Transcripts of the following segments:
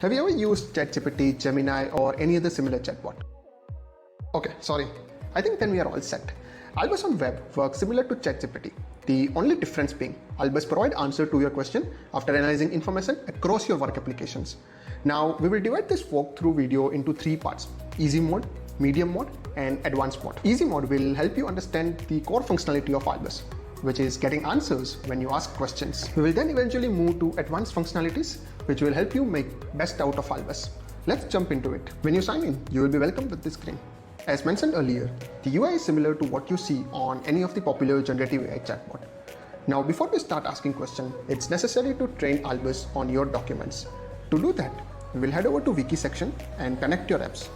Have you ever used ChatGPT, Gemini, or any other similar chatbot? Okay, sorry. I think then we are all set. Albus on web works similar to ChatGPT. The only difference being, Albus provide answer to your question after analyzing information across your work applications. Now, we will divide this walkthrough video into 3 parts: easy mode, medium mode, and advanced mode. Easy mode will help you understand the core functionality of Albus, which is getting answers when you ask questions. We will then eventually move to advanced functionalities, which will help you make best out of Albus. Let's jump into it. When you sign in, you will be welcomed with this screen. As mentioned earlier, the UI is similar to what you see on any of the popular generative AI chatbot. Now, before we start asking questions, it's necessary to train Albus on your documents. To do that, we will head over to Wiki section and connect your apps.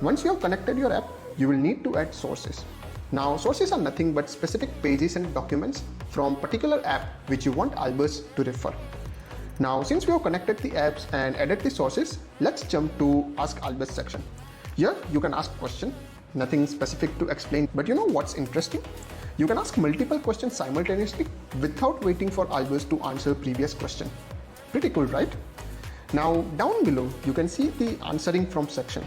Once you have connected your app, you will need to add sources. Now, sources are nothing but specific pages and documents from particular app which you want Albus to refer. Now, since we have connected the apps and added the sources, let's jump to Ask Albus section. Here, you can ask questions, nothing specific to explain, but you know what's interesting? You can ask multiple questions simultaneously without waiting for Albus to answer previous question. Pretty cool, right? Now, down below, you can see the answering from section.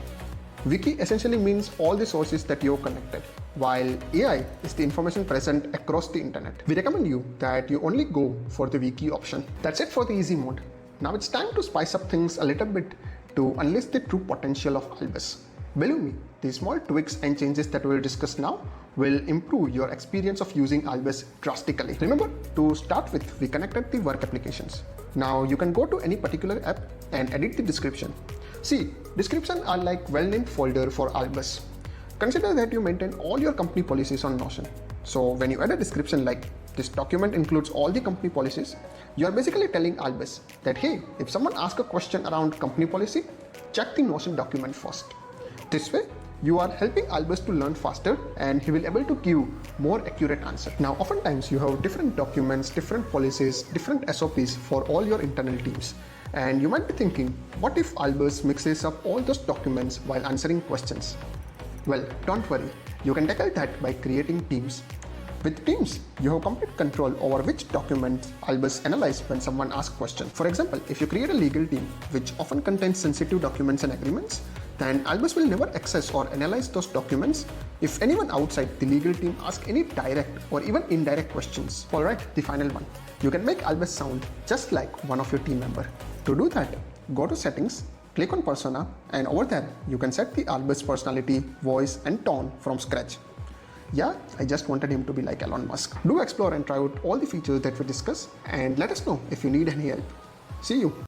Wiki essentially means all the sources that you have connected, while AI is the information present across the internet. We recommend you that you only go for the Wiki option. That's it for the easy mode. Now it's time to spice up things a little bit to unleash the true potential of Albus. Believe me, the small tweaks and changes that we'll discuss now will improve your experience of using Albus drastically. Remember, to start with, we connected the work applications. Now you can go to any particular app and edit the description. See, descriptions are like well-named folder for Albus. Consider that you maintain all your company policies on Notion. So when you add a description like this document includes all the company policies, you are basically telling Albus that hey, if someone asks a question around company policy, check the Notion document first. This way, you are helping Albus to learn faster and he will be able to give more accurate answer. Now, oftentimes you have different documents, different policies, different SOPs for all your internal teams. And you might be thinking, what if Albus mixes up all those documents while answering questions? Well, don't worry, you can tackle that by creating teams. With teams, you have complete control over which documents Albus analyzes when someone asks questions. For example, if you create a legal team, which often contains sensitive documents and agreements, then Albus will never access or analyze those documents if anyone outside the legal team asks any direct or even indirect questions. Alright, the final one. You can make Albus sound just like one of your team members. To do that, go to settings, click on persona, and over there you can set the Albus personality, voice and tone from scratch. Yeah, I just wanted him to be like Elon Musk. Do explore and try out all the features that we discussed and let us know if you need any help. See you.